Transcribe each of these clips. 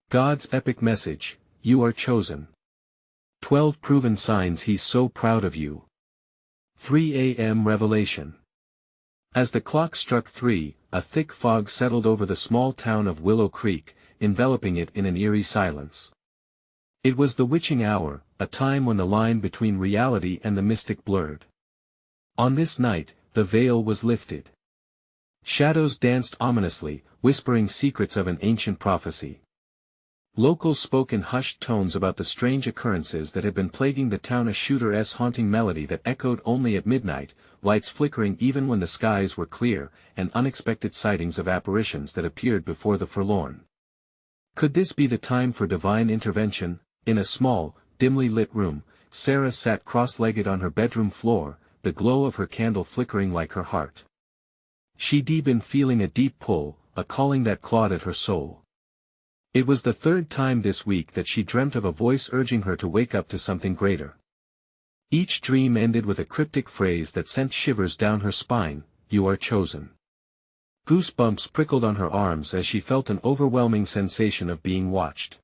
God's epic message, you are chosen. 12 proven signs He's so proud of you. 3 a.m. revelation. As the clock struck 3, a thick fog settled over the small town of Willow Creek, enveloping it in an eerie silence. It was the witching hour, a time when the line between reality and the mystic blurred. On this night, the veil was lifted. Shadows danced ominously, whispering secrets of an ancient prophecy. Locals spoke in hushed tones about the strange occurrences that had been plaguing the town, a shooter's haunting melody that echoed only at midnight, lights flickering even when the skies were clear, and unexpected sightings of apparitions that appeared before the forlorn. Could this be the time for divine intervention? In a small, dimly lit room, Sarah sat cross-legged on her bedroom floor, the glow of her candle flickering like her heart. She'd been feeling a deep pull, a calling that clawed at her soul. It was the third time this week that she dreamt of a voice urging her to wake up to something greater. Each dream ended with a cryptic phrase that sent shivers down her spine, "You are chosen." Goosebumps prickled on her arms as she felt an overwhelming sensation of being watched.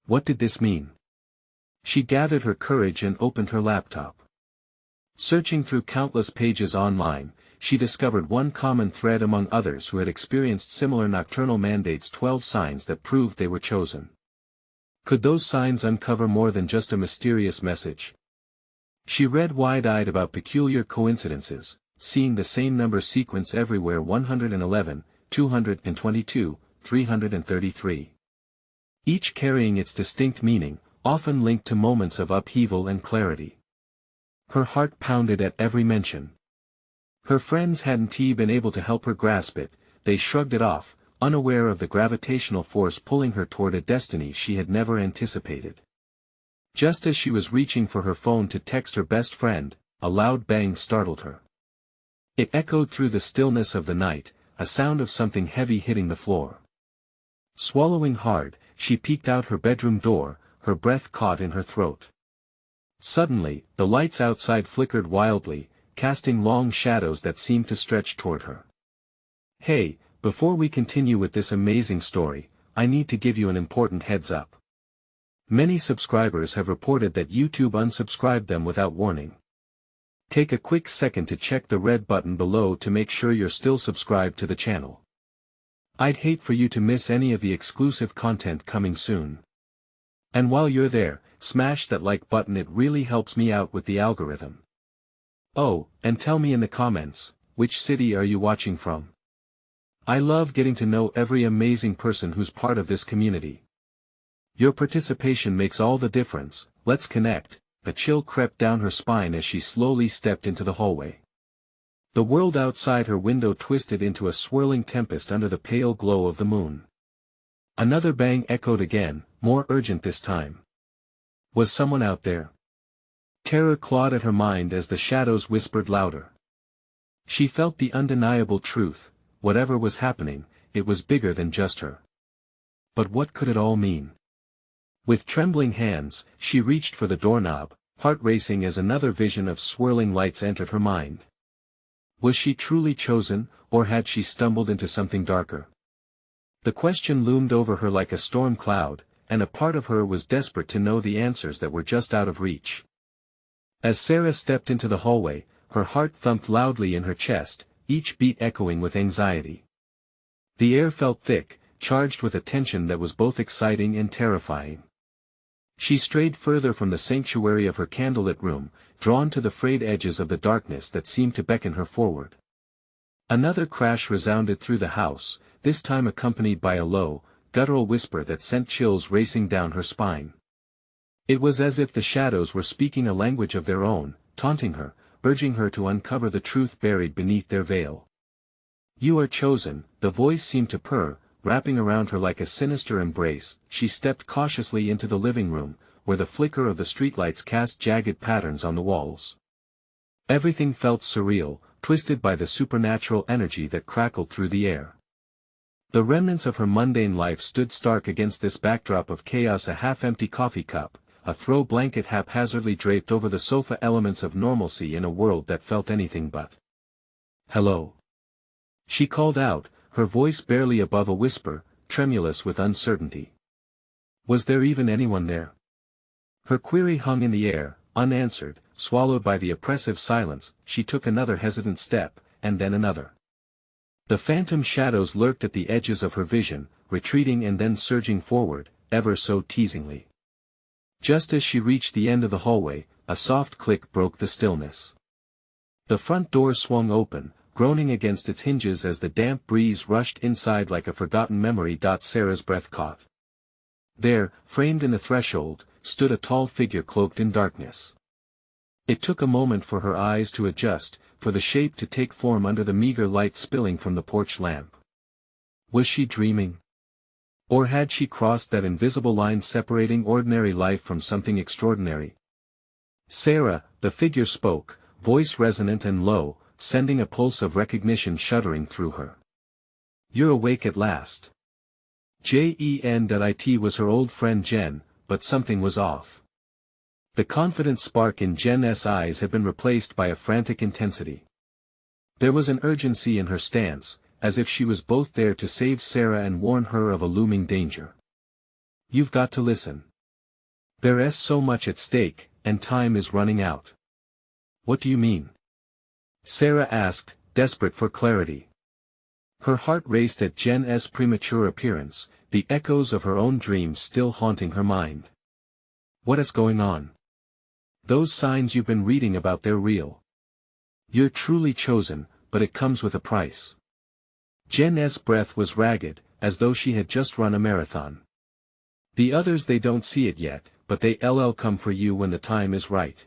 What did this mean? She gathered her courage and opened her laptop. Searching through countless pages online, she discovered one common thread among others who had experienced similar nocturnal mandates: 12 signs that proved they were chosen. Could those signs uncover more than just a mysterious message? She read wide-eyed about peculiar coincidences, seeing the same number sequence everywhere: 111, 222, 333. Each carrying its distinct meaning, often linked to moments of upheaval and clarity. Her heart pounded at every mention. Her friends hadn't been able to help her grasp it, they shrugged it off, unaware of the gravitational force pulling her toward a destiny she had never anticipated. Just as she was reaching for her phone to text her best friend, a loud bang startled her. It echoed through the stillness of the night, a sound of something heavy hitting the floor. Swallowing hard, she peeked out her bedroom door, her breath caught in her throat. Suddenly, the lights outside flickered wildly, casting long shadows that seemed to stretch toward her. Hey, before we continue with this amazing story, I need to give you an important heads up. Many subscribers have reported that YouTube unsubscribed them without warning. Take a quick second to check the red button below to make sure you're still subscribed to the channel. I'd hate for you to miss any of the exclusive content coming soon. And while you're there, smash that like button, it really helps me out with the algorithm. Oh, and tell me in the comments, which city are you watching from? I love getting to know every amazing person who's part of this community. Your participation makes all the difference. Let's connect. A chill crept down her spine as she slowly stepped into the hallway. The world outside her window twisted into a swirling tempest under the pale glow of the moon. Another bang echoed again, more urgent this time. Was someone out there? Terror clawed at her mind as the shadows whispered louder. She felt the undeniable truth: whatever was happening, it was bigger than just her. But what could it all mean? With trembling hands, she reached for the doorknob, heart racing as another vision of swirling lights entered her mind. Was she truly chosen, or had she stumbled into something darker? The question loomed over her like a storm cloud, and a part of her was desperate to know the answers that were just out of reach. As Sarah stepped into the hallway, her heart thumped loudly in her chest, each beat echoing with anxiety. The air felt thick, charged with a tension that was both exciting and terrifying. She strayed further from the sanctuary of her candlelit room, drawn to the frayed edges of the darkness that seemed to beckon her forward. Another crash resounded through the house, this time accompanied by a low, guttural whisper that sent chills racing down her spine. It was as if the shadows were speaking a language of their own, taunting her, urging her to uncover the truth buried beneath their veil. "You are chosen," the voice seemed to purr, wrapping around her like a sinister embrace. She stepped cautiously into the living room, where the flicker of the streetlights cast jagged patterns on the walls. Everything felt surreal, twisted by the supernatural energy that crackled through the air. The remnants of her mundane life stood stark against this backdrop of chaos: a half-empty coffee cup, a throw blanket haphazardly draped over the sofa, elements of normalcy in a world that felt anything but. "Hello?" She called out, her voice barely above a whisper, tremulous with uncertainty. Was there even anyone there? Her query hung in the air, unanswered, swallowed by the oppressive silence. She took another hesitant step, and then another. The phantom shadows lurked at the edges of her vision, retreating and then surging forward, ever so teasingly. Just as she reached the end of the hallway, a soft click broke the stillness. The front door swung open, groaning against its hinges as the damp breeze rushed inside like a forgotten memory. Sarah's breath caught. There, framed in the threshold, stood a tall figure cloaked in darkness. It took a moment for her eyes to adjust, for the shape to take form under the meager light spilling from the porch lamp. Was she dreaming? Or had she crossed that invisible line separating ordinary life from something extraordinary? Sarah, the figure spoke, voice resonant and low, sending a pulse of recognition shuddering through her. "You're awake at last." Jen.It was her old friend Jen, but something was off. The confident spark in Jen's eyes had been replaced by a frantic intensity. There was an urgency in her stance, as if she was both there to save Sarah and warn her of a looming danger. "You've got to listen. There's so much at stake, and time is running out." "What do you mean?" Sarah asked, desperate for clarity. Her heart raced at Jen's premature appearance, the echoes of her own dreams still haunting her mind. "What is going on? Those signs you've been reading about, they're real. You're truly chosen, but it comes with a price." Jen's breath was ragged, as though she had just run a marathon. "The others, they don't see it yet, but they'll come for you when the time is right.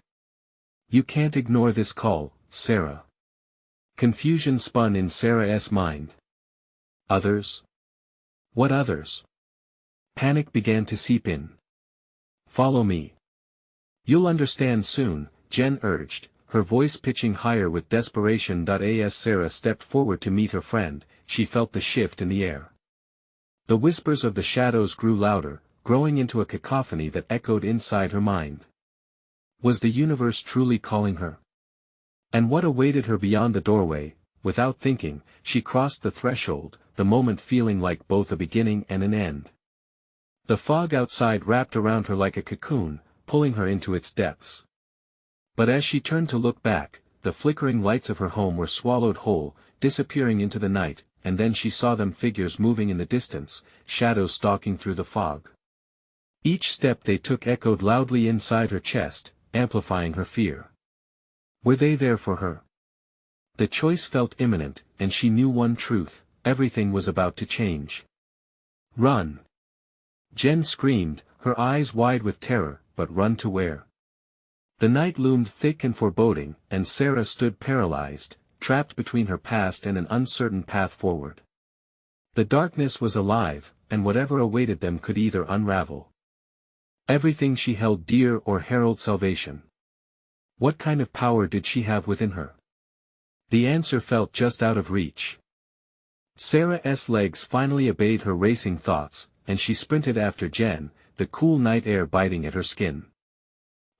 You can't ignore this call, Sarah." Confusion spun in Sarah's mind. Others? What others? Panic began to seep in. "Follow me. You'll understand soon," Jen urged, her voice pitching higher with desperation. As Sarah stepped forward to meet her friend, she felt the shift in the air. The whispers of the shadows grew louder, growing into a cacophony that echoed inside her mind. Was the universe truly calling her? And what awaited her beyond the doorway? Without thinking, she crossed the threshold, the moment feeling like both a beginning and an end. The fog outside wrapped around her like a cocoon, pulling her into its depths. But as she turned to look back, the flickering lights of her home were swallowed whole, disappearing into the night, and then she saw them, figures moving in the distance, shadows stalking through the fog. Each step they took echoed loudly inside her chest, amplifying her fear. Were they there for her? The choice felt imminent, and she knew one truth: everything was about to change. "Run!" Jen screamed, her eyes wide with terror, but run to where? The night loomed thick and foreboding, and Sarah stood paralyzed, trapped between her past and an uncertain path forward. The darkness was alive, and whatever awaited them could either unravel everything she held dear or herald salvation. What kind of power did she have within her? The answer felt just out of reach. Sarah's legs finally obeyed her racing thoughts, and she sprinted after Jen, the cool night air biting at her skin.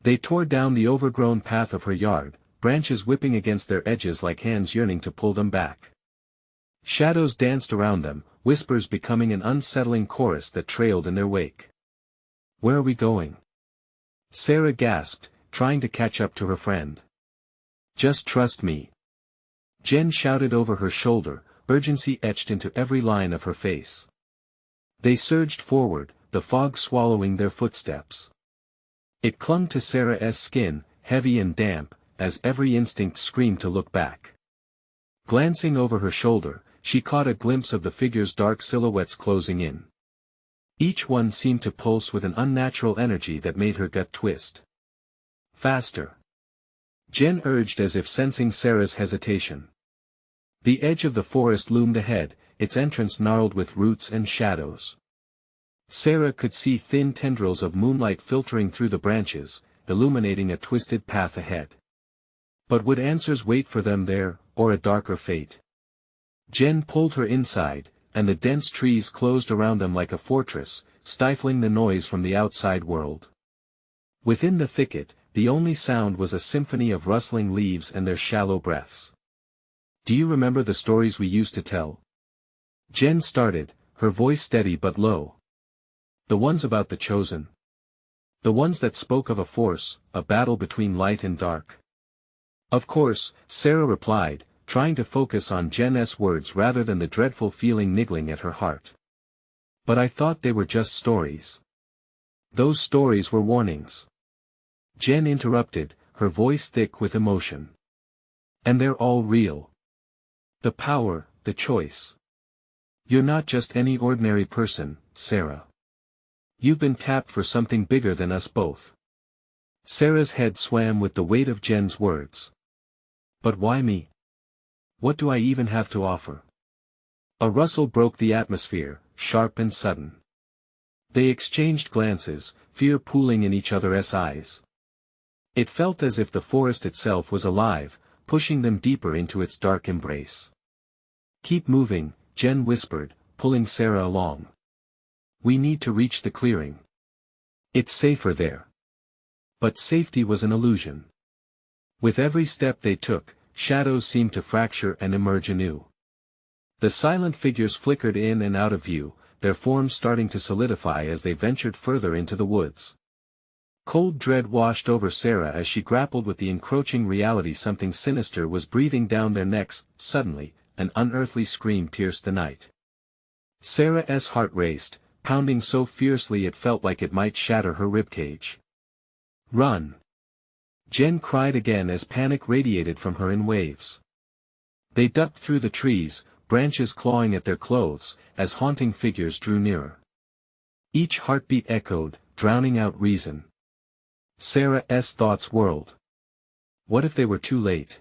They tore down the overgrown path of her yard, branches whipping against their edges like hands yearning to pull them back. Shadows danced around them, whispers becoming an unsettling chorus that trailed in their wake. "Where are we going?" Sarah gasped, trying to catch up to her friend. "Just trust me," Jen shouted over her shoulder, urgency etched into every line of her face. They surged forward, the fog swallowing their footsteps. It clung to Sarah's skin, heavy and damp, as every instinct screamed to look back. Glancing over her shoulder, she caught a glimpse of the figures' dark silhouettes closing in. Each one seemed to pulse with an unnatural energy that made her gut twist. "Faster!" Jen urged, as if sensing Sarah's hesitation. The edge of the forest loomed ahead, its entrance gnarled with roots and shadows. Sarah could see thin tendrils of moonlight filtering through the branches, illuminating a twisted path ahead. But would answers wait for them there, or a darker fate? Jen pulled her inside, and the dense trees closed around them like a fortress, stifling the noise from the outside world. Within the thicket, the only sound was a symphony of rustling leaves and their shallow breaths. "Do you remember the stories we used to tell?" Jen started, her voice steady but low. The ones about the chosen. The ones that spoke of a force, a battle between light and dark. Of course, Sarah replied, trying to focus on Jen's words rather than the dreadful feeling niggling at her heart. But I thought they were just stories. Those stories were warnings. Jen interrupted, her voice thick with emotion. And they're all real. The power, the choice. You're not just any ordinary person, Sarah. You've been tapped for something bigger than us both. Sarah's head swam with the weight of Jen's words. But why me? What do I even have to offer? A rustle broke the atmosphere, sharp and sudden. They exchanged glances, fear pooling in each other's eyes. It felt as if the forest itself was alive, pushing them deeper into its dark embrace. Keep moving, Jen whispered, pulling Sarah along. We need to reach the clearing. It's safer there. But safety was an illusion. With every step they took, shadows seemed to fracture and emerge anew. The silent figures flickered in and out of view, their forms starting to solidify as they ventured further into the woods. Cold dread washed over Sarah as she grappled with the encroaching reality something sinister was breathing down their necks. Suddenly, an unearthly scream pierced the night. Sarah's heart raced, pounding so fiercely it felt like it might shatter her ribcage. Run! Jen cried again as panic radiated from her in waves. They ducked through the trees, branches clawing at their clothes, as haunting figures drew nearer. Each heartbeat echoed, drowning out reason. Sarah's thoughts whirled. What if they were too late?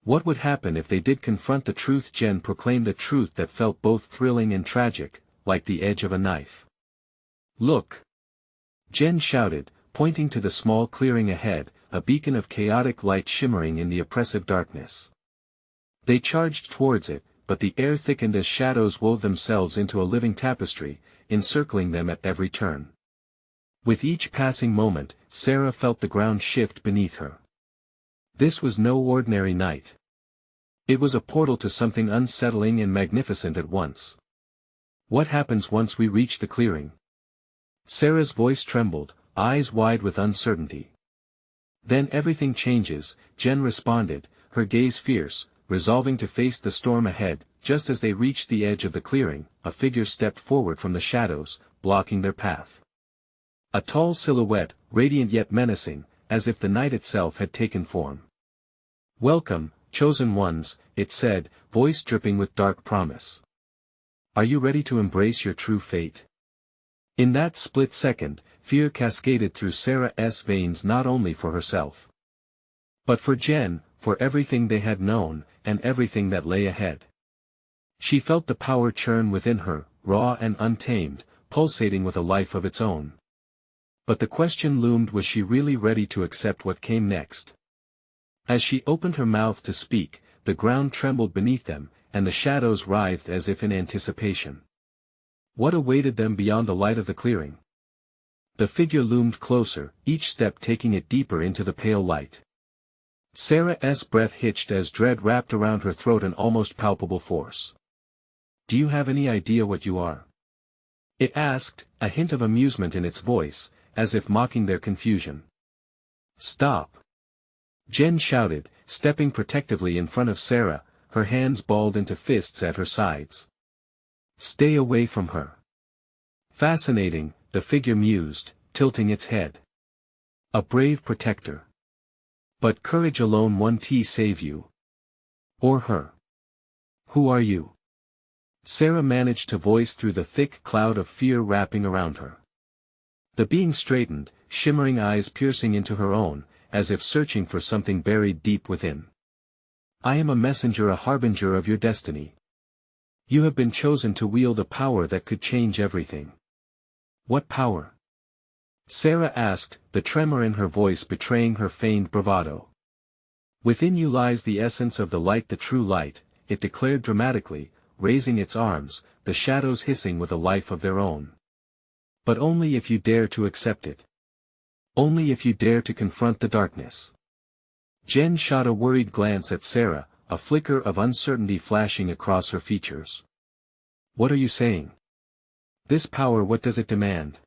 What would happen if they did confront the truth? Jen proclaimed a truth that felt both thrilling and tragic, like the edge of a knife. Look! Jen shouted, pointing to the small clearing ahead, a beacon of chaotic light shimmering in the oppressive darkness. They charged towards it, but the air thickened as shadows wove themselves into a living tapestry, encircling them at every turn. With each passing moment, Sarah felt the ground shift beneath her. This was no ordinary night. It was a portal to something unsettling and magnificent at once. What happens once we reach the clearing? Sarah's voice trembled, eyes wide with uncertainty. Then everything changes, Jen responded, her gaze fierce, resolving to face the storm ahead. Just as they reached the edge of the clearing, a figure stepped forward from the shadows, blocking their path. A tall silhouette, radiant yet menacing, as if the night itself had taken form. Welcome, chosen ones, it said, voice dripping with dark promise. Are you ready to embrace your true fate? In that split second, fear cascaded through Sarah's veins, not only for herself, but for Jen, for everything they had known, and everything that lay ahead. She felt the power churn within her, raw and untamed, pulsating with a life of its own. But the question loomed: was she really ready to accept what came next? As she opened her mouth to speak, the ground trembled beneath them, and the shadows writhed as if in anticipation. What awaited them beyond the light of the clearing? The figure loomed closer, each step taking it deeper into the pale light. Sarah's breath hitched as dread wrapped around her throat, an almost palpable force. Do you have any idea what you are? It asked, a hint of amusement in its voice, as if mocking their confusion. Stop! Jen shouted, stepping protectively in front of Sarah, her hands balled into fists at her sides. Stay away from her. Fascinating, the figure mused, tilting its head. A brave protector. But courage alone won't save you. Or her. Who are you? Sarah managed to voice through the thick cloud of fear wrapping around her. The being straightened, shimmering eyes piercing into her own, as if searching for something buried deep within. I am a messenger, a harbinger of your destiny. You have been chosen to wield a power that could change everything. What power? Sarah asked, the tremor in her voice betraying her feigned bravado. Within you lies the essence of the light, the true light, it declared dramatically, raising its arms, the shadows hissing with a life of their own. But only if you dare to accept it. Only if you dare to confront the darkness. Jen shot a worried glance at Sarah, a flicker of uncertainty flashing across her features. What are you saying? This power, what does it demand?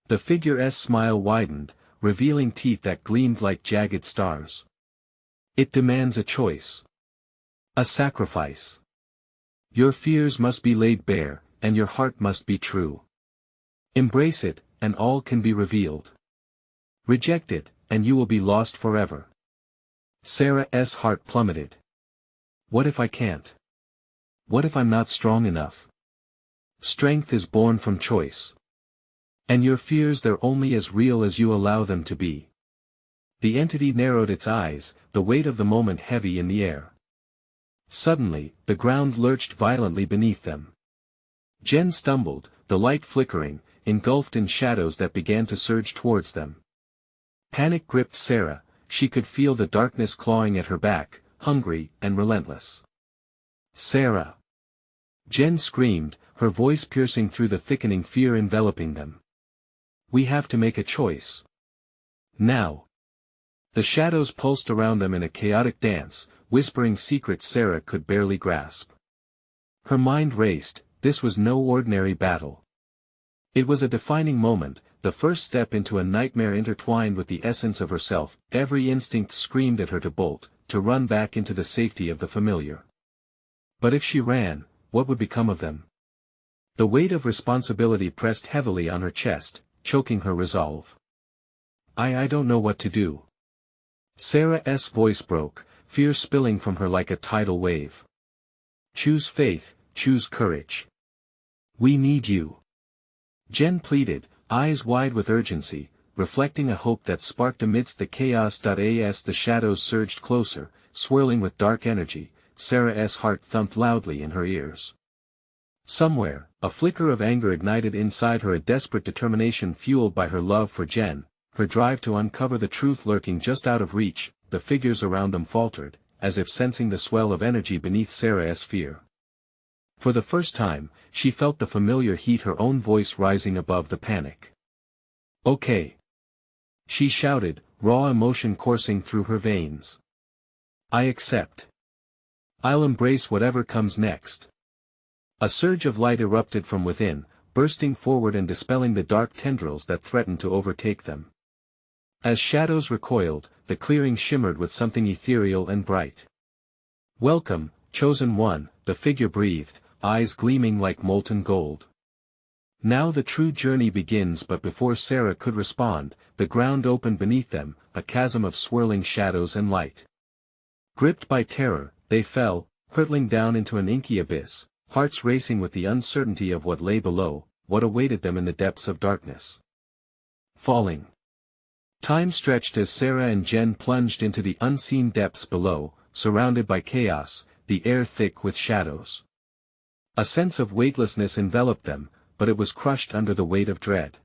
The figure's smile widened, revealing teeth that gleamed like jagged stars. It demands a choice. A sacrifice. Your fears must be laid bare, and your heart must be true. Embrace it, and all can be revealed. Reject it, and you will be lost forever. Sarah's heart plummeted. What if I can't? What if I'm not strong enough? Strength is born from choice. And your fears, they're only as real as you allow them to be. The entity narrowed its eyes, the weight of the moment heavy in the air. Suddenly, the ground lurched violently beneath them. Jen stumbled, the light flickering, engulfed in shadows that began to surge towards them. Panic gripped Sarah, she could feel the darkness clawing at her back, hungry and relentless. Sarah! Jen screamed, her voice piercing through the thickening fear enveloping them. We have to make a choice. Now. The shadows pulsed around them in a chaotic dance, whispering secrets Sarah could barely grasp. Her mind raced, this was no ordinary battle. It was a defining moment, the first step into a nightmare intertwined with the essence of herself. Every instinct screamed at her to bolt, to run back into the safety of the familiar. But if she ran, what would become of them? The weight of responsibility pressed heavily on her chest, choking her resolve. I don't know what to do. Sarah's voice broke, fear spilling from her like a tidal wave. Choose faith, choose courage. We need you. Jen pleaded, eyes wide with urgency, reflecting a hope that sparked amidst the chaos. As the shadows surged closer, swirling with dark energy, Sarah's heart thumped loudly in her ears. Somewhere, a flicker of anger ignited inside her, a desperate determination fueled by her love for Jen, her drive to uncover the truth lurking just out of reach. The figures around them faltered, as if sensing the swell of energy beneath Sarah's fear. For the first time, she felt the familiar heat, her own voice rising above the panic. Okay. She shouted, raw emotion coursing through her veins. I accept. I'll embrace whatever comes next. A surge of light erupted from within, bursting forward and dispelling the dark tendrils that threatened to overtake them. As shadows recoiled, the clearing shimmered with something ethereal and bright. Welcome, chosen one, the figure breathed, eyes gleaming like molten gold. Now the true journey begins. But before Sarah could respond, the ground opened beneath them, a chasm of swirling shadows and light. Gripped by terror, they fell, hurtling down into an inky abyss, hearts racing with the uncertainty of what lay below, what awaited them in the depths of darkness. Falling. Time stretched as Sarah and Jen plunged into the unseen depths below, surrounded by chaos, the air thick with shadows. A sense of weightlessness enveloped them, but it was crushed under the weight of dread.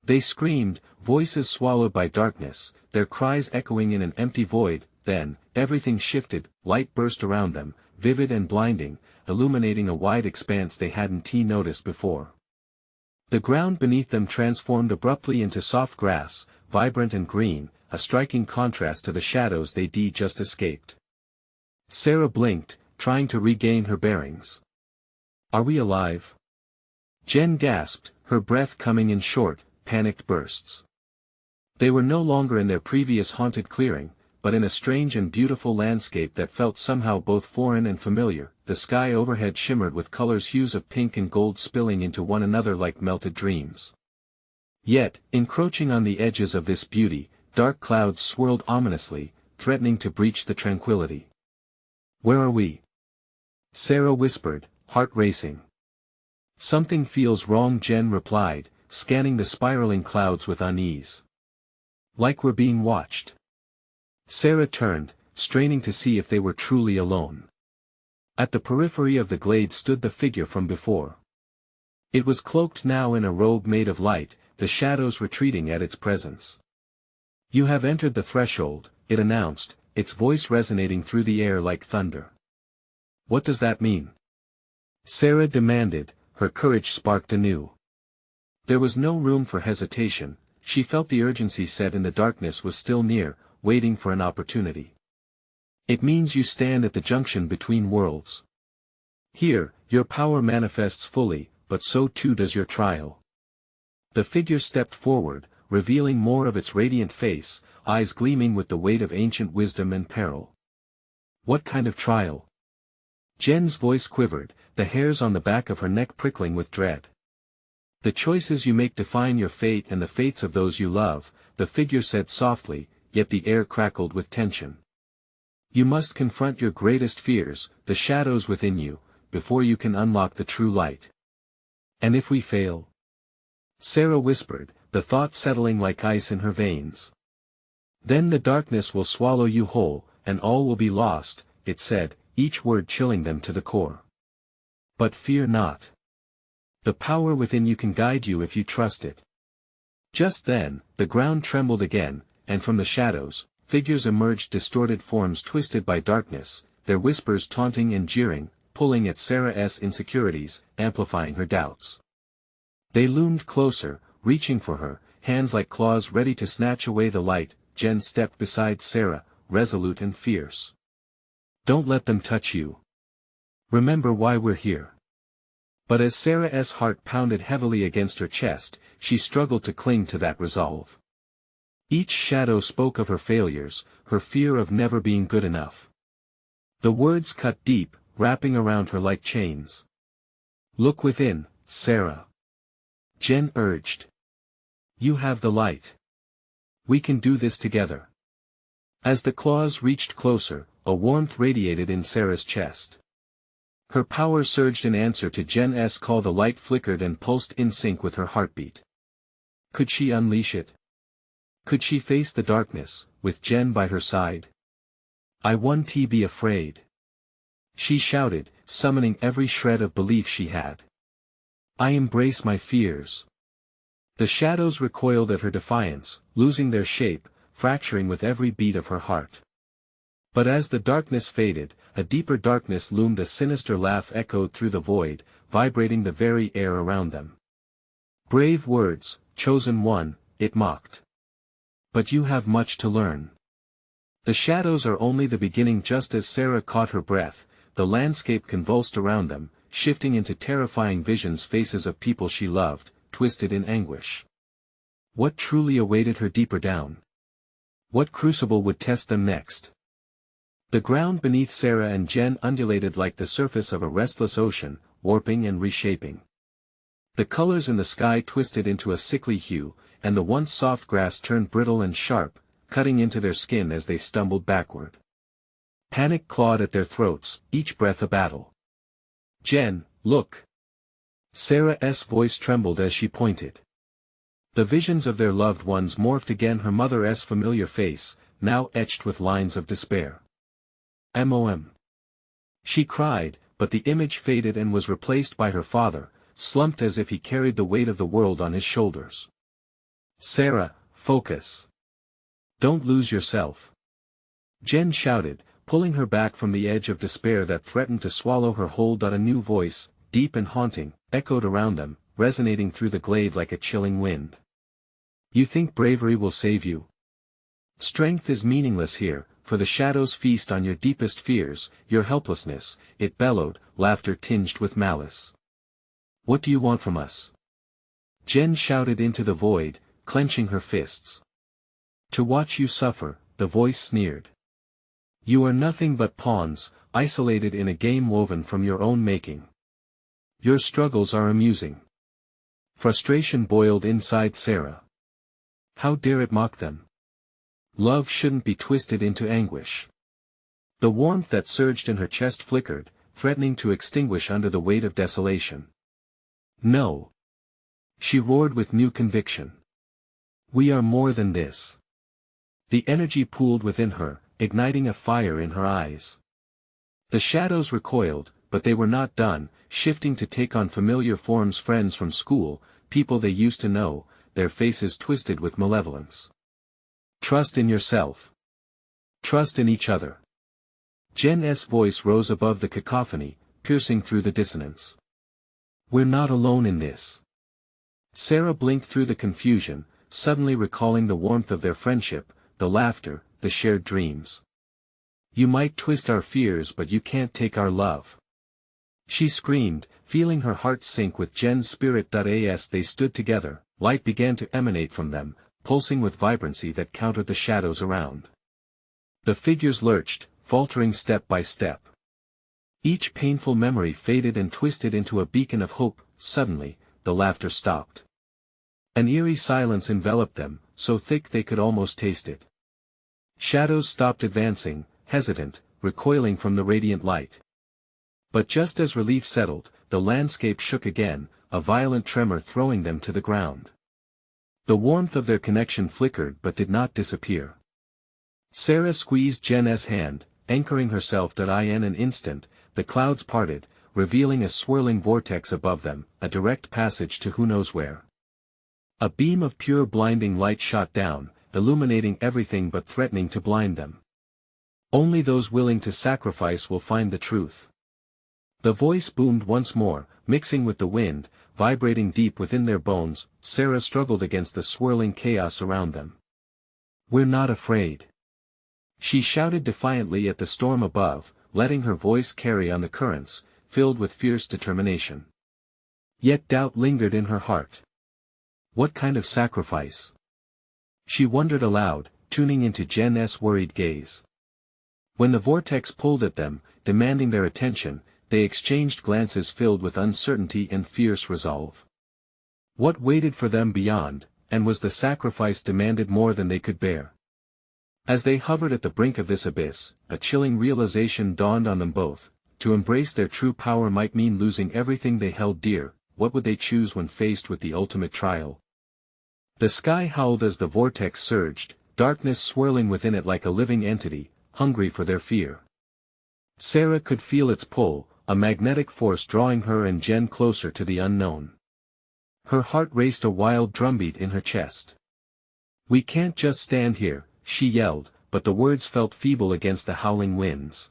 They screamed, voices swallowed by darkness, their cries echoing in an empty void. Then, everything shifted, light burst around them, vivid and blinding, illuminating a wide expanse they hadn't noticed before. The ground beneath them transformed abruptly into soft grass, vibrant and green, a striking contrast to the shadows they'd just escaped. Sarah blinked, trying to regain her bearings. Are we alive? Jen gasped, her breath coming in short, panicked bursts. They were no longer in their previous haunted clearing, but in a strange and beautiful landscape that felt somehow both foreign and familiar. The sky overhead shimmered with colors, hues of pink and gold spilling into one another like melted dreams. Yet, encroaching on the edges of this beauty, dark clouds swirled ominously, threatening to breach the tranquility. Where are we? Sarah whispered, heart racing. Something feels wrong, Jen replied, scanning the spiraling clouds with unease. Like we're being watched. Sarah turned, straining to see if they were truly alone. At the periphery of the glade stood the figure from before. It was cloaked now in a robe made of light, the shadows retreating at its presence. You have entered the threshold, it announced, its voice resonating through the air like thunder. What does that mean? Sarah demanded, her courage sparked anew. There was no room for hesitation, she felt the urgency set in the darkness was still near, waiting for an opportunity. It means you stand at the junction between worlds. Here, your power manifests fully, but so too does your trial. The figure stepped forward, revealing more of its radiant face, eyes gleaming with the weight of ancient wisdom and peril. What kind of trial? Jen's voice quivered, the hairs on the back of her neck prickling with dread. The choices you make define your fate and the fates of those you love, the figure said softly, yet the air crackled with tension. You must confront your greatest fears, the shadows within you, before you can unlock the true light. And if we fail? Sarah whispered, the thought settling like ice in her veins. Then the darkness will swallow you whole, and all will be lost, it said, each word chilling them to the core. But fear not. The power within you can guide you if you trust it. Just then, the ground trembled again, and from the shadows, figures emerged, distorted forms twisted by darkness, their whispers taunting and jeering, pulling at Sarah's insecurities, amplifying her doubts. They loomed closer, reaching for her, hands like claws ready to snatch away the light. Jen stepped beside Sarah, resolute and fierce. Don't let them touch you. Remember why we're here. But as Sarah's heart pounded heavily against her chest, she struggled to cling to that resolve. Each shadow spoke of her failures, her fear of never being good enough. The words cut deep, wrapping around her like chains. Look within, Sarah. Jen urged. You have the light. We can do this together. As the claws reached closer, a warmth radiated in Sarah's chest. Her power surged in answer to Jen's call. The light flickered and pulsed in sync with her heartbeat. Could she unleash it? Could she face the darkness, with Jen by her side? I won't be afraid. She shouted, summoning every shred of belief she had. I embrace my fears. The shadows recoiled at her defiance, losing their shape, fracturing with every beat of her heart. But as the darkness faded, a deeper darkness loomed. A sinister laugh echoed through the void, vibrating the very air around them. Brave words, chosen one, it mocked. But you have much to learn. The shadows are only the beginning. Just as Sarah caught her breath, the landscape convulsed around them, shifting into terrifying visions, faces of people she loved, twisted in anguish. What truly awaited her deeper down? What crucible would test them next? The ground beneath Sarah and Jen undulated like the surface of a restless ocean, warping and reshaping. The colors in the sky twisted into a sickly hue, and the once soft grass turned brittle and sharp, cutting into their skin as they stumbled backward. Panic clawed at their throats, each breath a battle. Jen, look! Sarah's voice trembled as she pointed. The visions of their loved ones morphed again. Her mother's familiar face, now etched with lines of despair. "Mom!" she cried, but the image faded and was replaced by her father, slumped as if he carried the weight of the world on his shoulders. "Sarah, focus. Don't lose yourself." Jen shouted, pulling her back from the edge of despair that threatened to swallow her whole. A new voice, deep and haunting, echoed around them, resonating through the glade like a chilling wind. "You think bravery will save you? Strength is meaningless here, for the shadows feast on your deepest fears, your helplessness," it bellowed, laughter tinged with malice. "What do you want from us?" Jen shouted into the void, clenching her fists. "To watch you suffer," the voice sneered. "You are nothing but pawns, isolated in a game woven from your own making. Your struggles are amusing." Frustration boiled inside Sarah. How dare it mock them? Love shouldn't be twisted into anguish. The warmth that surged in her chest flickered, threatening to extinguish under the weight of desolation. "No!" she roared with new conviction. "We are more than this." The energy pooled within her, igniting a fire in her eyes. The shadows recoiled, but they were not done, shifting to take on familiar forms. Friends from school, people they used to know, their faces twisted with malevolence. "Trust in yourself. Trust in each other." Jen's voice rose above the cacophony, piercing through the dissonance. "We're not alone in this." Sarah blinked through the confusion, suddenly recalling the warmth of their friendship, the laughter, the shared dreams. "You might twist our fears, but you can't take our love," she screamed, feeling her heart sink with Jen's spirit. As they stood together, light began to emanate from them, pulsing with vibrancy that countered the shadows around. The figures lurched, faltering step by step. Each painful memory faded and twisted into a beacon of hope. Suddenly, the laughter stopped. An eerie silence enveloped them, so thick they could almost taste it. Shadows stopped advancing, hesitant, recoiling from the radiant light. But just as relief settled, the landscape shook again, a violent tremor throwing them to the ground. The warmth of their connection flickered but did not disappear. Sarah squeezed Jen's hand, anchoring herself. In an instant, the clouds parted, revealing a swirling vortex above them, a direct passage to who knows where. A beam of pure blinding light shot down, illuminating everything but threatening to blind them. Only those willing to sacrifice will find the truth. The voice boomed once more, mixing with the wind, vibrating deep within their bones. Sarah struggled against the swirling chaos around them. "We're not afraid," she shouted defiantly at the storm above, letting her voice carry on the currents, filled with fierce determination. Yet doubt lingered in her heart. What kind of sacrifice? She wondered aloud, tuning into Jen's worried gaze. When the vortex pulled at them, demanding their attention, they exchanged glances filled with uncertainty and fierce resolve. What waited for them beyond, and was the sacrifice demanded more than they could bear? As they hovered at the brink of this abyss, a chilling realization dawned on them both. To embrace their true power might mean losing everything they held dear. What would they choose when faced with the ultimate trial? The sky howled as the vortex surged, darkness swirling within it like a living entity, hungry for their fear. Sarah could feel its pull, a magnetic force drawing her and Jen closer to the unknown. Her heart raced a wild drumbeat in her chest. "We can't just stand here," she yelled, but the words felt feeble against the howling winds.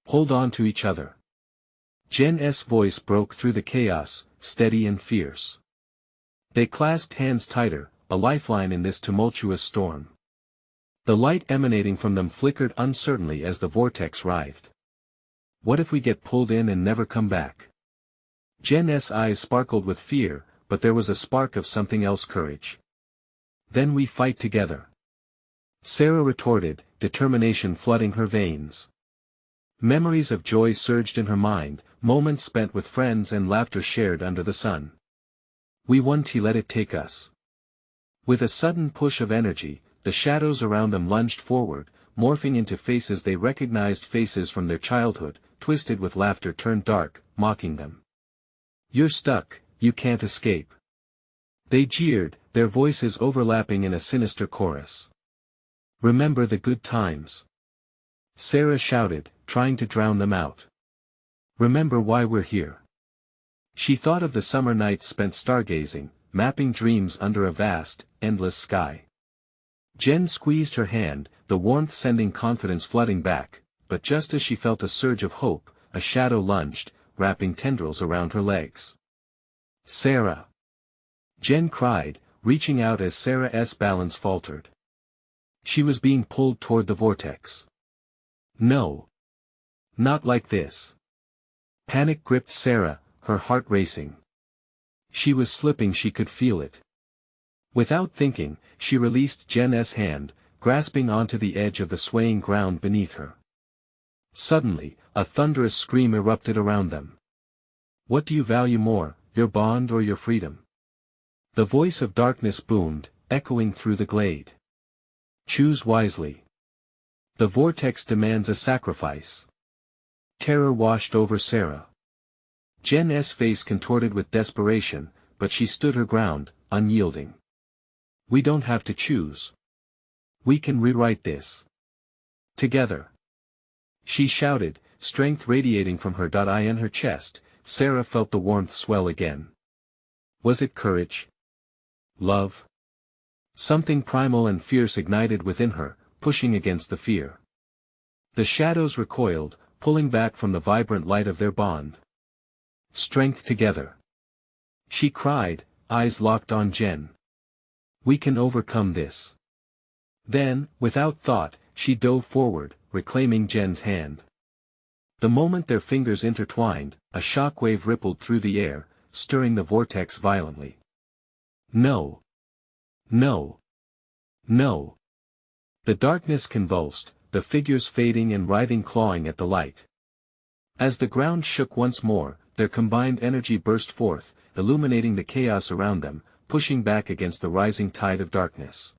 "Hold on to each other." Jen's voice broke through the chaos, steady and fierce. They clasped hands tighter, a lifeline in this tumultuous storm. The light emanating from them flickered uncertainly as the vortex writhed. "What if we get pulled in and never come back?" Jen's eyes sparkled with fear, but there was a spark of something else: courage. "Then we fight together," Sarah retorted, determination flooding her veins. Memories of joy surged in her mind, moments spent with friends and laughter shared under the sun. "We won't let it take us." With a sudden push of energy, the shadows around them lunged forward, morphing into faces they recognized, faces from their childhood, twisted with laughter turned dark, mocking them. "You're stuck, you can't escape," they jeered, their voices overlapping in a sinister chorus. "Remember the good times," Sarah shouted, trying to drown them out. "Remember why we're here." She thought of the summer nights spent stargazing, mapping dreams under a vast, endless sky. Jen squeezed her hand, the warmth sending confidence flooding back, but just as she felt a surge of hope, a shadow lunged, wrapping tendrils around her legs. "Sarah!" Jen cried, reaching out as Sarah's balance faltered. She was being pulled toward the vortex. "No. Not like this." Panic gripped Sarah, her heart racing. She was slipping, she could feel it. Without thinking, she released Jen's hand, grasping onto the edge of the swaying ground beneath her. Suddenly, a thunderous scream erupted around them. "What do you value more, your bond or your freedom?" The voice of darkness boomed, echoing through the glade. "Choose wisely. The vortex demands a sacrifice." Terror washed over Sarah. Jen's face contorted with desperation, but she stood her ground, unyielding. "We don't have to choose. We can rewrite this. Together." She shouted, strength radiating from her. In her chest, Sarah felt the warmth swell again. Was it courage? Love? Something primal and fierce ignited within her, pushing against the fear. The shadows recoiled, pulling back from the vibrant light of their bond. "Strength together," she cried, eyes locked on Jen. "We can overcome this." Then, without thought, she dove forward, reclaiming Jen's hand. The moment their fingers intertwined, a shockwave rippled through the air, stirring the vortex violently. No! No! No! The darkness convulsed, the figures fading and writhing, clawing at the light. As the ground shook once more, their combined energy burst forth, illuminating the chaos around them, pushing back against the rising tide of darkness.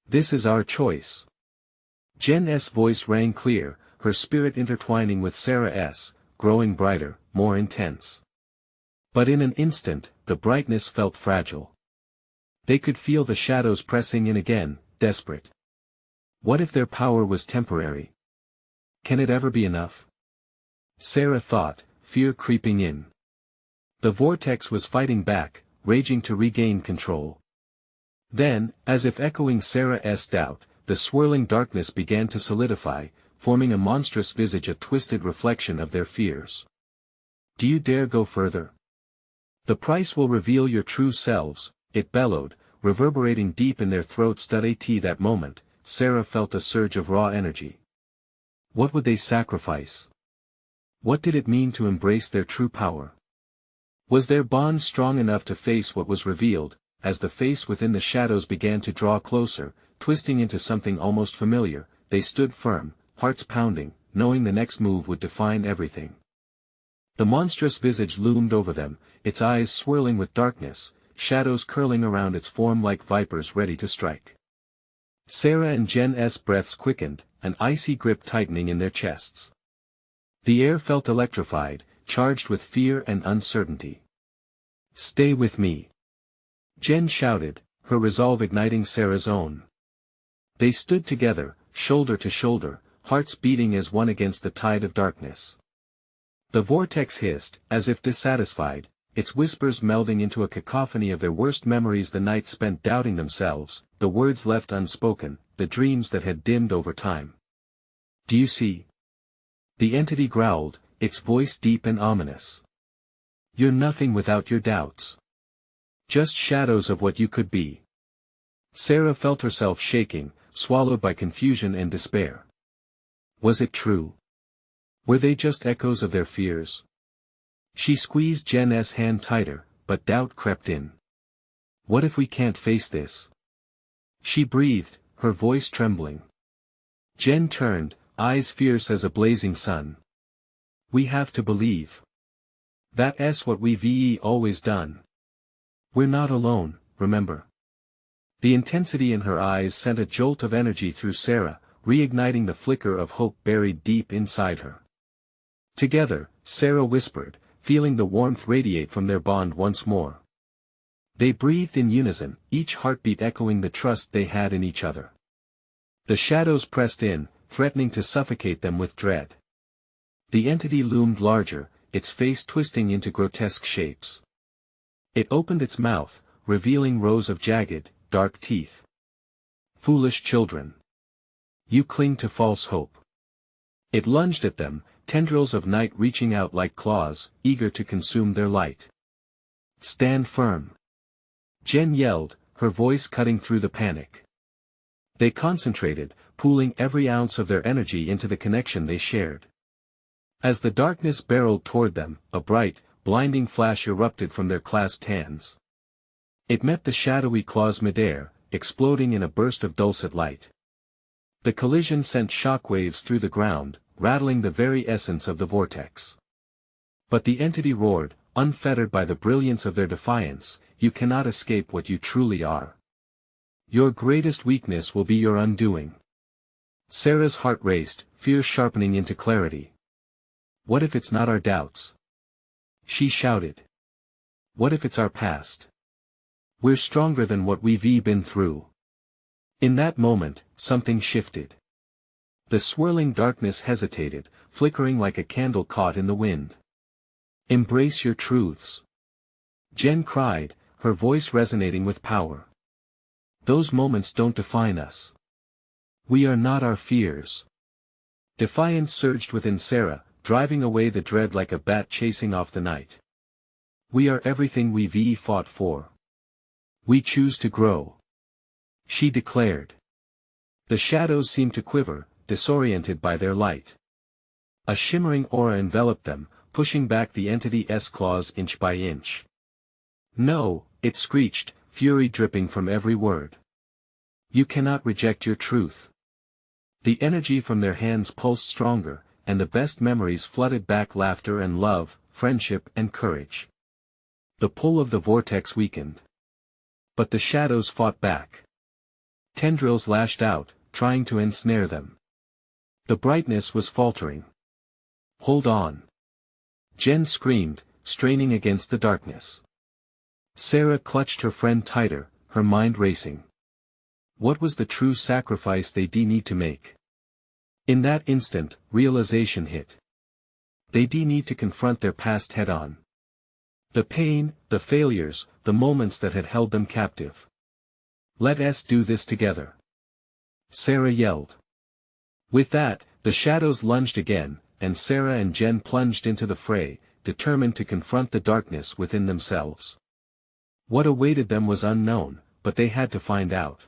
This is our choice. Jen's voice rang clear, her spirit intertwining with Sarah's, growing brighter, more intense. But in an instant, the brightness felt fragile. They could feel the shadows pressing in again, desperate. What if their power was temporary? Can it ever be enough? Sarah thought, fear creeping in. The vortex was fighting back, raging to regain control. Then, as if echoing Sarah's doubt, the swirling darkness began to solidify, forming a monstrous visage, a twisted reflection of their fears. Do you dare go further? The price will reveal your true selves, it bellowed, reverberating deep in their throats. At that moment, Sarah felt a surge of raw energy. What would they sacrifice? What did it mean to embrace their true power? Was their bond strong enough to face what was revealed, as the face within the shadows began to draw closer, twisting into something almost familiar? They stood firm, hearts pounding, knowing the next move would define everything. The monstrous visage loomed over them, its eyes swirling with darkness, shadows curling around its form like vipers ready to strike. Sarah and Jen's breaths quickened, an icy grip tightening in their chests. The air felt electrified, charged with fear and uncertainty. Stay with me! Jen shouted, her resolve igniting Sarah's own. They stood together, shoulder to shoulder, hearts beating as one against the tide of darkness. The vortex hissed, as if dissatisfied, its whispers melding into a cacophony of their worst memories, the night spent doubting themselves, the words left unspoken, the dreams that had dimmed over time. Do you see? The entity growled, its voice deep and ominous. You're nothing without your doubts. Just shadows of what you could be. Sarah felt herself shaking, swallowed by confusion and despair. Was it true? Were they just echoes of their fears? She squeezed Jen's hand tighter, but doubt crept in. What if we can't face this? She breathed, her voice trembling. Jen turned, eyes fierce as a blazing sun. We have to believe. That's what we've always done. We're not alone, remember? The intensity in her eyes sent a jolt of energy through Sarah, reigniting the flicker of hope buried deep inside her. Together, Sarah whispered, feeling the warmth radiate from their bond once more. They breathed in unison, each heartbeat echoing the trust they had in each other. The shadows pressed in, threatening to suffocate them with dread. The entity loomed larger, its face twisting into grotesque shapes. It opened its mouth, revealing rows of jagged, dark teeth. Foolish children! You cling to false hope. It lunged at them, tendrils of night reaching out like claws, eager to consume their light. Stand firm! Jen yelled, her voice cutting through the panic. They concentrated, pooling every ounce of their energy into the connection they shared. As the darkness barreled toward them, a bright, blinding flash erupted from their clasped hands. It met the shadowy claws midair, exploding in a burst of dulcet light. The collision sent shockwaves through the ground, rattling the very essence of the vortex. But the entity roared, unfettered by the brilliance of their defiance, you cannot escape what you truly are. Your greatest weakness will be your undoing. Sarah's heart raced, fear sharpening into clarity. What if it's not our doubts? She shouted. What if it's our past? We're stronger than what we've been through. In that moment, something shifted. The swirling darkness hesitated, flickering like a candle caught in the wind. Embrace your truths. Jen cried, her voice resonating with power. Those moments don't define us. We are not our fears. Defiance surged within Sarah, driving away the dread like a bat chasing off the night. We are everything we've fought for. We choose to grow. She declared. The shadows seemed to quiver, disoriented by their light. A shimmering aura enveloped them, pushing back the entity's claws inch by inch. "No," it screeched, fury dripping from every word. "You cannot reject your truth." The energy from their hands pulsed stronger, and the best memories flooded back: laughter and love, friendship and courage. The pull of the vortex weakened. But the shadows fought back. Tendrils lashed out, trying to ensnare them. The brightness was faltering. "Hold on!" Jen screamed, straining against the darkness. Sarah clutched her friend tighter, her mind racing. What was the true sacrifice they'd need to make? In that instant, realization hit. They'd need to confront their past head-on. The pain, the failures, the moments that had held them captive. "Let us do this together," Sarah yelled. With that, the shadows lunged again, and Sarah and Jen plunged into the fray, determined to confront the darkness within themselves. What awaited them was unknown, but they had to find out.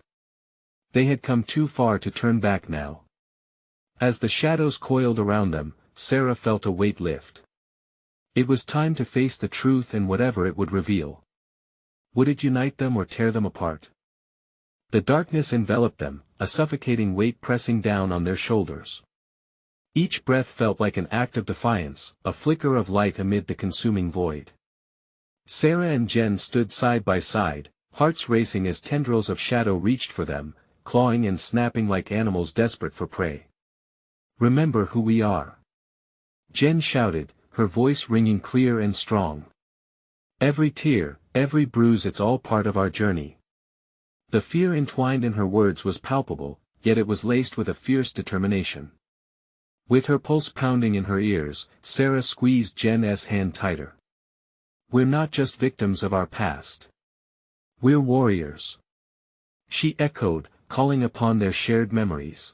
They had come too far to turn back now. As the shadows coiled around them, Sarah felt a weight lift. It was time to face the truth and whatever it would reveal. Would it unite them or tear them apart? The darkness enveloped them, a suffocating weight pressing down on their shoulders. Each breath felt like an act of defiance, a flicker of light amid the consuming void. Sarah and Jen stood side by side, hearts racing as tendrils of shadow reached for them, clawing and snapping like animals desperate for prey. "Remember who we are," Jen shouted, her voice ringing clear and strong. "Every tear, every bruise, it's all part of our journey." The fear entwined in her words was palpable, yet it was laced with a fierce determination. With her pulse pounding in her ears, Sarah squeezed Jen's hand tighter. "We're not just victims of our past. We're warriors," she echoed, calling upon their shared memories.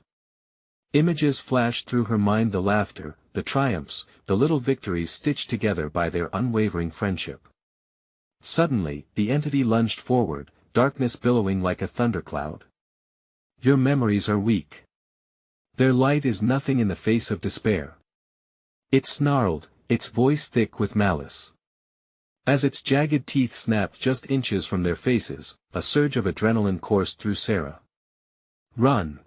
Images flashed through her mind: the laughter, the triumphs, the little victories stitched together by their unwavering friendship. Suddenly, the entity lunged forward, darkness billowing like a thundercloud. "Your memories are weak. Their light is nothing in the face of despair." It snarled, its voice thick with malice. As its jagged teeth snapped just inches from their faces, a surge of adrenaline coursed through Sarah. "Run!"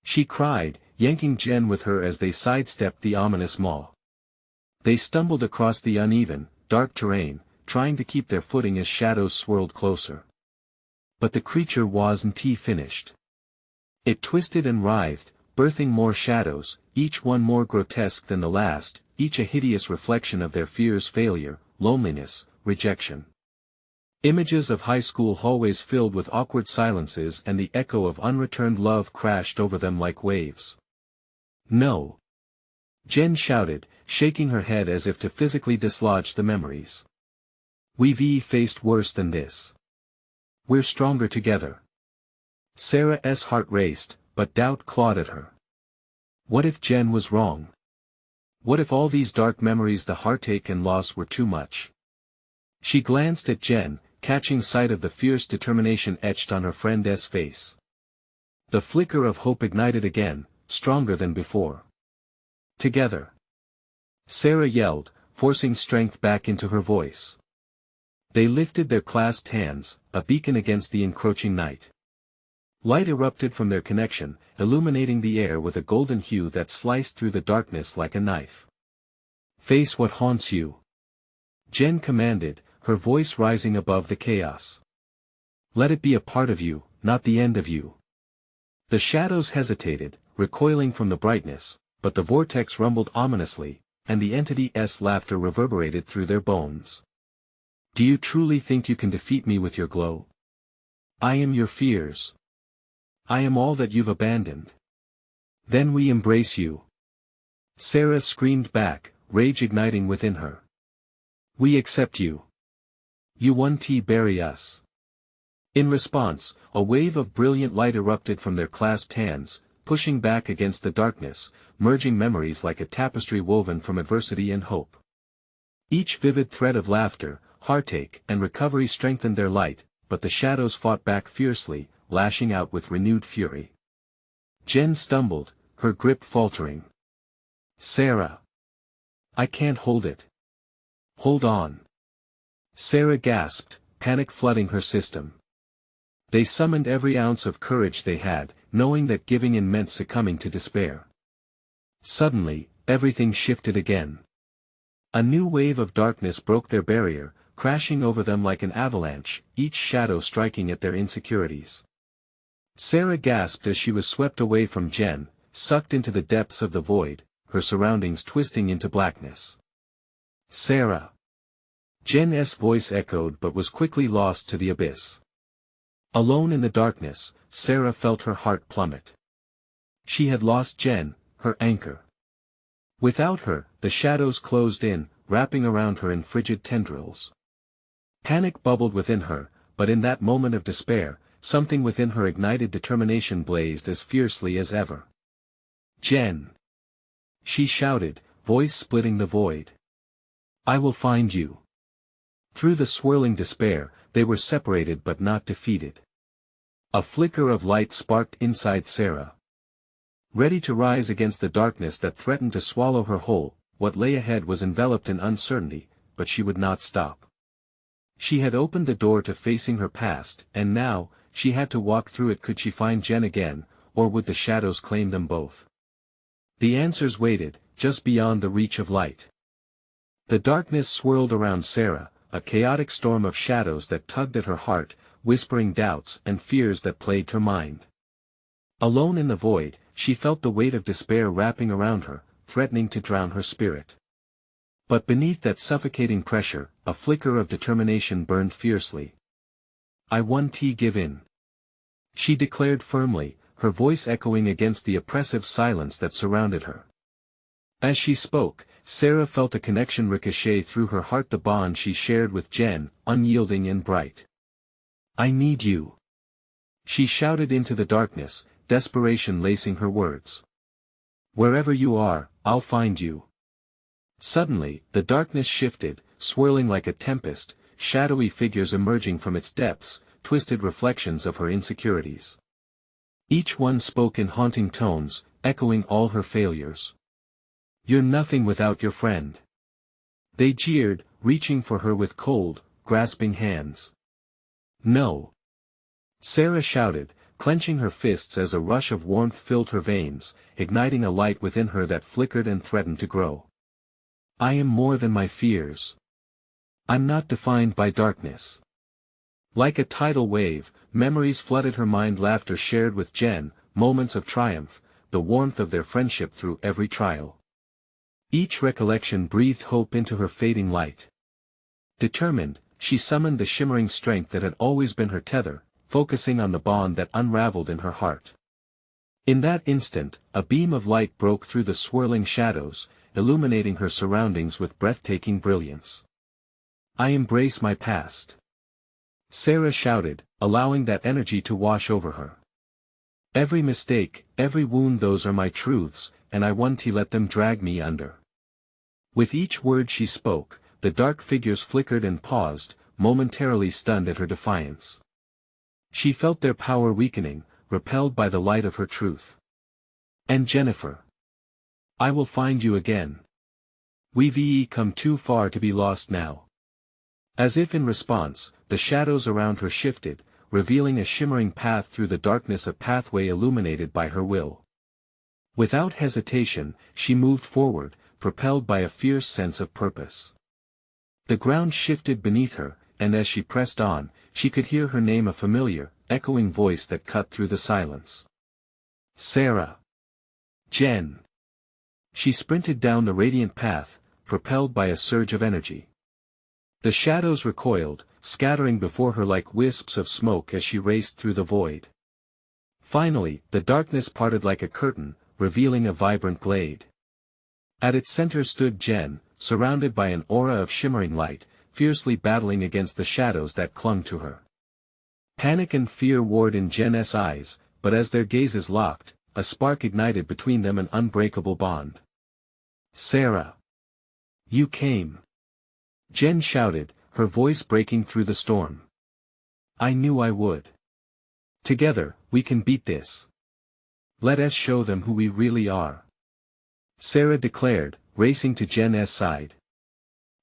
she cried, yanking Jen with her as they sidestepped the ominous maw. They stumbled across the uneven, dark terrain, trying to keep their footing as shadows swirled closer. But the creature wasn't finished. It twisted and writhed, birthing more shadows, each one more grotesque than the last, each a hideous reflection of their fears: failure, loneliness, rejection. Images of high school hallways filled with awkward silences and the echo of unreturned love crashed over them like waves. "No!" Jen shouted, shaking her head as if to physically dislodge the memories. "We've faced worse than this. We're stronger together." Sarah's heart raced, but doubt clawed at her. What if Jen was wrong? What if all these dark memories, the heartache and loss, were too much? She glanced at Jen, catching sight of the fierce determination etched on her friend's face. The flicker of hope ignited again, stronger than before. "Together!" Sarah yelled, forcing strength back into her voice. They lifted their clasped hands, a beacon against the encroaching night. Light erupted from their connection, illuminating the air with a golden hue that sliced through the darkness like a knife. "Face what haunts you," Jen commanded, her voice rising above the chaos. "Let it be a part of you, not the end of you." The shadows hesitated, recoiling from the brightness, but the vortex rumbled ominously, and the entity's laughter reverberated through their bones. "Do you truly think you can defeat me with your glow? I am your fears. I am all that you've abandoned. Then we embrace you." Sarah screamed back, rage igniting within her. "We accept you. You won't bury us." In response, a wave of brilliant light erupted from their clasped hands, pushing back against the darkness, merging memories like a tapestry woven from adversity and hope. Each vivid thread of laughter, heartache, and recovery strengthened their light, but the shadows fought back fiercely, lashing out with renewed fury. Jen stumbled, her grip faltering. Sarah. I can't hold it. Hold on. Sarah gasped, panic flooding her system. They summoned every ounce of courage they had, knowing that giving in meant succumbing to despair. Suddenly, everything shifted again. A new wave of darkness broke their barrier, crashing over them like an avalanche, each shadow striking at their insecurities. Sarah gasped as she was swept away from Jen, sucked into the depths of the void, her surroundings twisting into blackness. Sarah. Jen's voice echoed but was quickly lost to the abyss. Alone in the darkness, Sarah felt her heart plummet. She had lost Jen, her anchor. Without her, the shadows closed in, wrapping around her in frigid tendrils. Panic bubbled within her, but in that moment of despair, something within her ignited determination blazed as fiercely as ever. Jen! She shouted, voice splitting the void. I will find you. Through the swirling despair, they were separated but not defeated. A flicker of light sparked inside Sarah. Ready to rise against the darkness that threatened to swallow her whole, what lay ahead was enveloped in uncertainty, but she would not stop. She had opened the door to facing her past, and now, she had to walk through it. Could she find Jen again, or would the shadows claim them both? The answers waited, just beyond the reach of light. The darkness swirled around Sarah, a chaotic storm of shadows that tugged at her heart, whispering doubts and fears that plagued her mind. Alone in the void, she felt the weight of despair wrapping around her, threatening to drown her spirit. But beneath that suffocating pressure, a flicker of determination burned fiercely. I won't give in. She declared firmly, her voice echoing against the oppressive silence that surrounded her. As she spoke, Sarah felt a connection ricochet through her heart, the bond she shared with Jen, unyielding and bright. I need you. She shouted into the darkness, desperation lacing her words. Wherever you are, I'll find you. Suddenly, the darkness shifted, swirling like a tempest, shadowy figures emerging from its depths, twisted reflections of her insecurities. Each one spoke in haunting tones, echoing all her failures. You're nothing without your friend. They jeered, reaching for her with cold, grasping hands. No. Sarah shouted, clenching her fists as a rush of warmth filled her veins, igniting a light within her that flickered and threatened to grow. I am more than my fears. I'm not defined by darkness. Like a tidal wave, memories flooded her mind, laughter shared with Jen, moments of triumph, the warmth of their friendship through every trial. Each recollection breathed hope into her fading light. Determined, she summoned the shimmering strength that had always been her tether, focusing on the bond that unraveled in her heart. In that instant, a beam of light broke through the swirling shadows, illuminating her surroundings with breathtaking brilliance. I embrace my past. Sarah shouted, allowing that energy to wash over her. Every mistake, every wound, those are my truths, and I won't let them drag me under. With each word she spoke, the dark figures flickered and paused, momentarily stunned at her defiance. She felt their power weakening, repelled by the light of her truth. And Jennifer. I will find you again. We've come too far to be lost now. As if in response, the shadows around her shifted, revealing a shimmering path through the darkness, a pathway illuminated by her will. Without hesitation, she moved forward, propelled by a fierce sense of purpose. The ground shifted beneath her, and as she pressed on, she could hear her name, a familiar, echoing voice that cut through the silence. Sarah. Jen. She sprinted down the radiant path, propelled by a surge of energy. The shadows recoiled, scattering before her like wisps of smoke as she raced through the void. Finally, the darkness parted like a curtain, revealing a vibrant glade. At its center stood Jen, surrounded by an aura of shimmering light, fiercely battling against the shadows that clung to her. Panic and fear warred in Jen's eyes, but as their gazes locked, a spark ignited between them, an unbreakable bond. Sarah. You came. Jen shouted, her voice breaking through the storm. I knew I would. Together, we can beat this. Let us show them who we really are. Sarah declared, racing to Jen's side.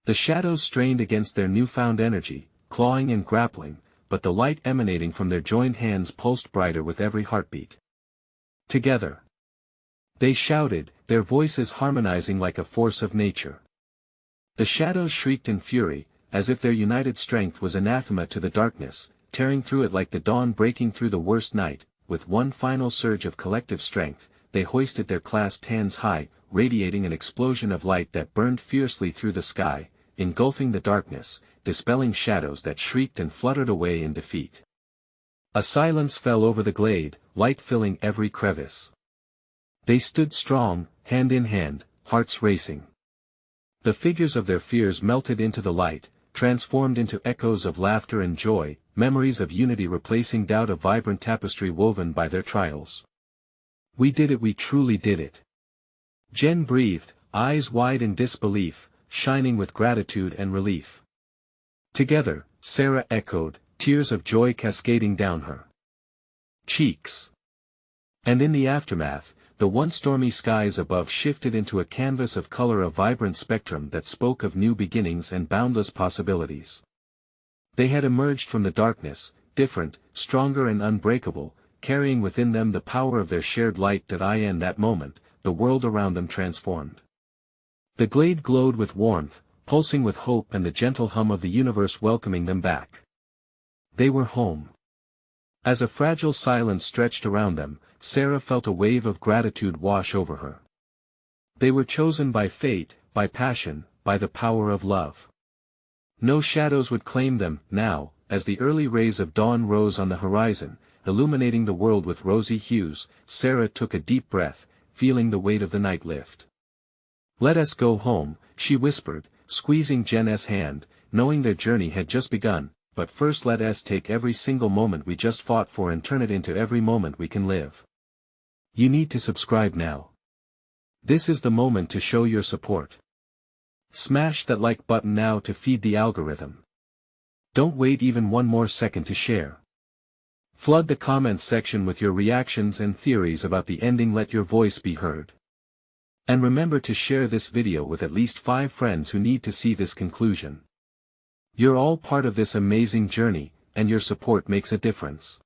The shadows strained against their newfound energy, clawing and grappling, but the light emanating from their joined hands pulsed brighter with every heartbeat. Together, they shouted, their voices harmonizing like a force of nature. The shadows shrieked in fury, as if their united strength was anathema to the darkness, tearing through it like the dawn breaking through the worst night. With one final surge of collective strength, they hoisted their clasped hands high, radiating an explosion of light that burned fiercely through the sky, engulfing the darkness, dispelling shadows that shrieked and fluttered away in defeat. A silence fell over the glade, light filling every crevice. They stood strong, hand in hand, hearts racing. The figures of their fears melted into the light, transformed into echoes of laughter and joy, memories of unity replacing doubt, a vibrant tapestry woven by their trials. We did it, we truly did it. Jen breathed, eyes wide in disbelief, shining with gratitude and relief. Together, Sarah echoed, tears of joy cascading down her cheeks. And in the aftermath, the once stormy skies above shifted into a canvas of color, a vibrant spectrum that spoke of new beginnings and boundless possibilities. They had emerged from the darkness, different, stronger and unbreakable, carrying within them the power of their shared light. In that moment, the world around them transformed. The glade glowed with warmth, pulsing with hope and the gentle hum of the universe welcoming them back. They were home. As a fragile silence stretched around them, Sarah felt a wave of gratitude wash over her. They were chosen by fate, by passion, by the power of love. No shadows would claim them. Now, as the early rays of dawn rose on the horizon, illuminating the world with rosy hues, Sarah took a deep breath, feeling the weight of the night lift. "Let us go home," she whispered, squeezing Jen's hand, knowing their journey had just begun. But first let us take every single moment we just fought for and turn it into every moment we can live. You need to subscribe now. This is the moment to show your support. Smash that like button now to feed the algorithm. Don't wait even one more second to share. Flood the comments section with your reactions and theories about the ending. Let your voice be heard. And remember to share this video with at least 5 friends who need to see this conclusion. You're all part of this amazing journey, and your support makes a difference.